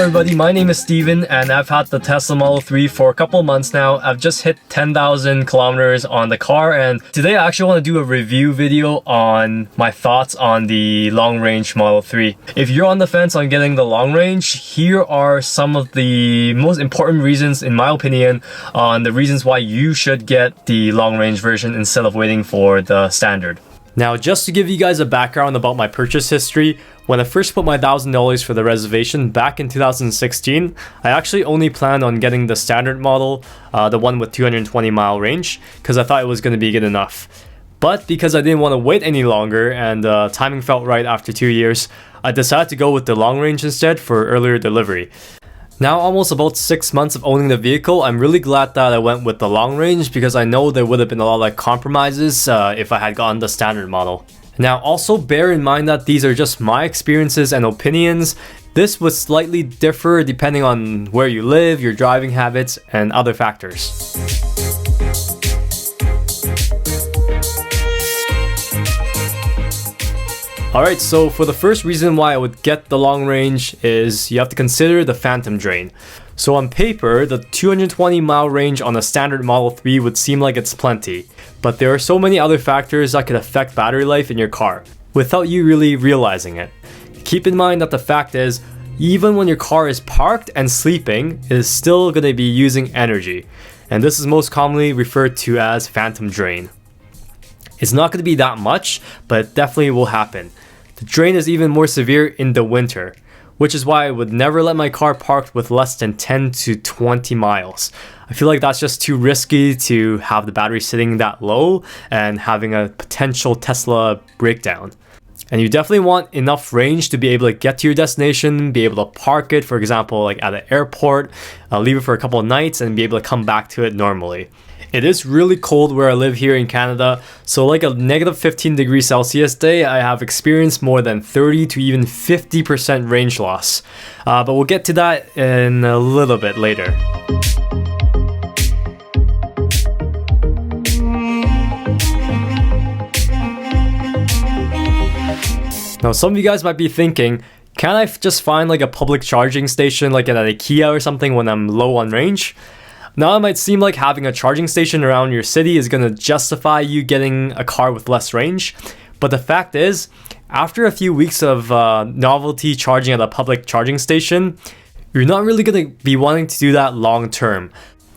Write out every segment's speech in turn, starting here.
everybody, my name is Steven and I've had the Tesla Model 3 for a couple months now. I've just hit 10,000 kilometers on the car, and today I actually want to do a review video on my thoughts on the long range Model 3. If you're on the fence on getting the long range, here are some of the most important reasons, in my opinion, on the reasons why you should get the long range version instead of waiting for the standard. Now, just to give you guys a background about my purchase history, when I first put my $1,000 for the reservation back in 2016, I actually only planned on getting the standard model, the one with 220 mile range, because I thought it was going to be good enough. But because I didn't want to wait any longer and timing felt right after 2 years, I decided to go with the long range instead for earlier delivery. Now, almost about 6 months of owning the vehicle, I'm really glad that I went with the long range because I know there would have been a lot of compromises if I had gotten the standard model. Now, also bear in mind that these are just my experiences and opinions. This would slightly differ depending on where you live, your driving habits, and other factors. Alright, so for the first reason why I would get the long range is you have to consider the phantom drain. So on paper, the 220 mile range on a standard Model 3 would seem like it's plenty, but there are so many other factors that could affect battery life in your car, without you really realizing it. Keep in mind that the fact is, even when your car is parked and sleeping, it is still going to be using energy, and this is most commonly referred to as phantom drain. It's not going to be that much, but it definitely will happen. The drain is even more severe in the winter, which is why I would never let my car parked with less than 10 to 20 miles. I feel like that's just too risky to have the battery sitting that low and having a potential Tesla breakdown. And you definitely want enough range to be able to get to your destination, be able to park it, for example, like at an airport, leave it for a couple of nights, and be able to come back to it normally. It is really cold where I live here in Canada, so like a negative 15 degrees Celsius day, I have experienced more than 30 to even 50% range loss. But we'll get to that in a little bit later. Now, some of you guys might be thinking, can't I just find like a public charging station like at IKEA or something when I'm low on range? Now, it might seem like having a charging station around your city is going to justify you getting a car with less range, but the fact is, after a few weeks of novelty charging at a public charging station, you're not really going to be wanting to do that long term.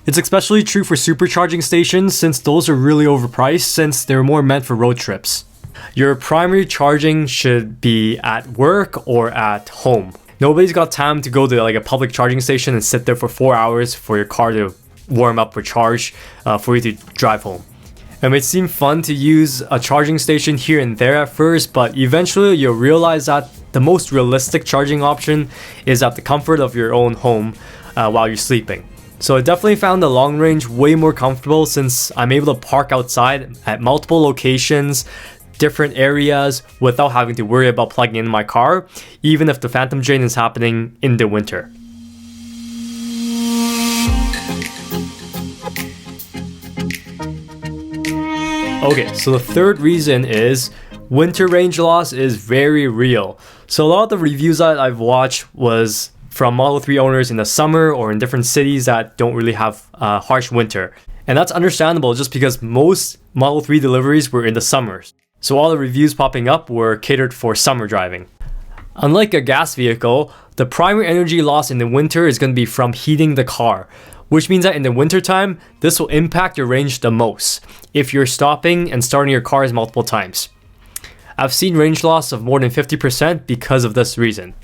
It's especially true for supercharging stations since those are really overpriced since they're more meant for road trips. Your primary charging should be at work or at home. Nobody's got time to go to like a public charging station and sit there for 4 hours for your car to warm up or charge for you to drive home. It may seem fun to use a charging station here and there at first, but eventually you'll realize that the most realistic charging option is at the comfort of your own home while you're sleeping. So I definitely found the long range way more comfortable since I'm able to park outside at multiple locations, different areas without having to worry about plugging in my car, even if the phantom drain is happening in the winter. Okay, so the third reason is winter range loss is very real. So a lot of the reviews that I've watched was from Model 3 owners in the summer or in different cities that don't really have harsh winter. And that's understandable just because most Model 3 deliveries were in the summers. So all the reviews popping up were catered for summer driving. Unlike a gas vehicle, the primary energy loss in the winter is going to be from heating the car, which means that in the wintertime, this will impact your range the most if you're stopping and starting your cars multiple times. I've seen range loss of more than 50% because of this reason.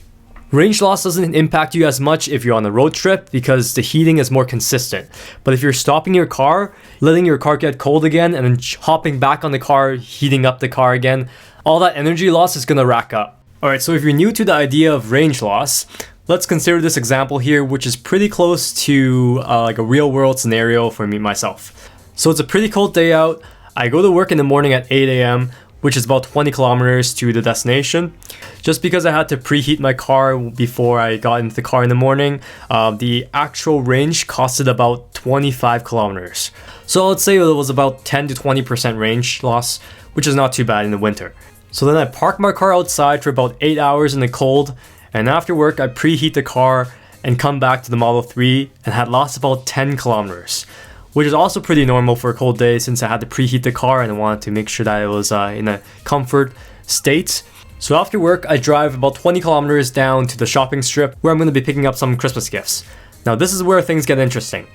Range loss doesn't impact you as much if you're on a road trip because the heating is more consistent. But if you're stopping your car, letting your car get cold again, and then hopping back on the car, heating up the car again, all that energy loss is going to rack up. Alright, so if you're new to the idea of range loss, let's consider this example here, which is pretty close to like a real world scenario for me myself. So it's a pretty cold day out. I go to work in the morning at 8 a.m., which is about 20 kilometers to the destination. Just because I had to preheat my car before I got into the car in the morning, the actual range costed about 25 kilometers. So let's say it was about 10 to 20% range loss, which is not too bad in the winter. So then I park my car outside for about 8 hours in the cold, and after work I preheat the car and come back to the Model 3 and had lost about 10 kilometers, which is also pretty normal for a cold day since I had to preheat the car and I wanted to make sure that it was in a comfort state. So after work, I drive about 20 kilometers down to the shopping strip where I'm going to be picking up some Christmas gifts. Now this is where things get interesting.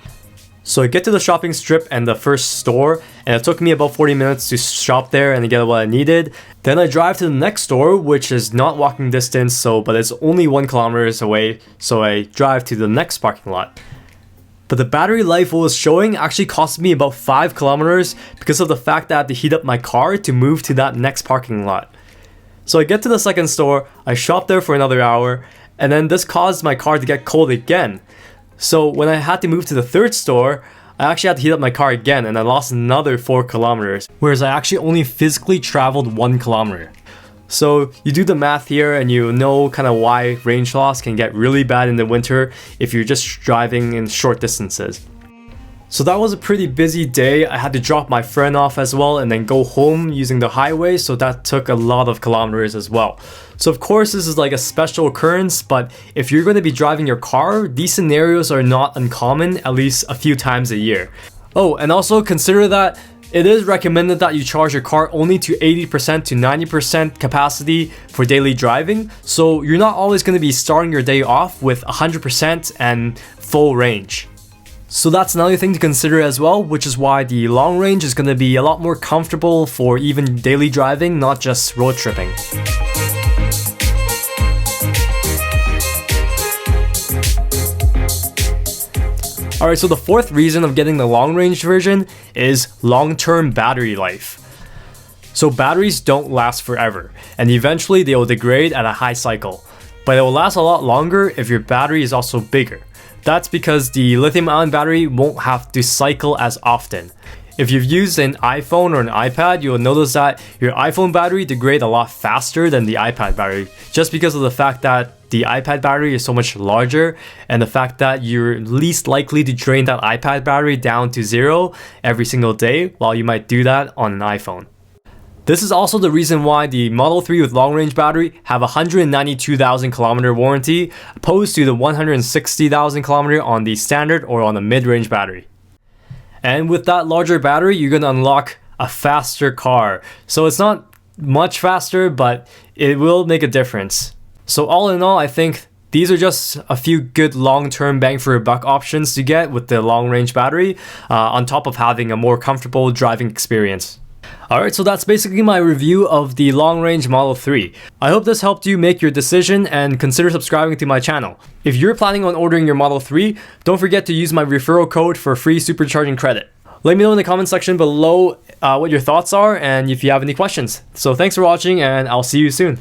So I get to the shopping strip and the first store, and it took me about 40 minutes to shop there and to get what I needed. Then I drive to the next store, which is not walking distance, but it's only 1 kilometer away, so I drive to the next parking lot. But the battery life it was showing actually cost me about 5 kilometers because of the fact that I had to heat up my car to move to that next parking lot. So I get to the second store, I shop there for another hour, and then this caused my car to get cold again. So when I had to move to the third store, I actually had to heat up my car again and I lost another 4 kilometers, whereas I actually only physically traveled 1 kilometer. So you do the math here and you know kind of why range loss can get really bad in the winter if you're just driving in short distances. So that was a pretty busy day. I had to drop my friend off as well and then go home using the highway, so that took a lot of kilometers as well. So of course this is like a special occurrence, but if you're going to be driving your car, these scenarios are not uncommon, at least a few times a year. Oh, and also consider that it is recommended that you charge your car only to 80% to 90% capacity for daily driving, so you're not always going to be starting your day off with 100% and full range. So that's another thing to consider as well, which is why the long range is going to be a lot more comfortable for even daily driving, not just road tripping. Alright, so the fourth reason of getting the long range version is long-term battery life. So batteries don't last forever, and eventually they will degrade at a high cycle. But it will last a lot longer if your battery is also bigger. That's because the lithium-ion battery won't have to cycle as often. If you've used an iPhone or an iPad, you'll notice that your iPhone battery degrades a lot faster than the iPad battery, just because of the fact that the iPad battery is so much larger and the fact that you're least likely to drain that iPad battery down to 0 every single day, while you might do that on an iPhone. This is also the reason why the Model 3 with long range battery have a 192,000 kilometer warranty opposed to the 160,000 kilometer on the standard or on the mid-range battery. And with that larger battery, you're going to unlock a faster car. So it's not much faster, but it will make a difference. So all in all, I think these are just a few good long-term bang for your buck options to get with the long range battery, on top of having a more comfortable driving experience. Alright, so that's basically my review of the long range Model 3. I hope this helped you make your decision and consider subscribing to my channel. If you're planning on ordering your Model 3, don't forget to use my referral code for free supercharging credit. Let me know in the comment section below what your thoughts are and if you have any questions. So thanks for watching and I'll see you soon.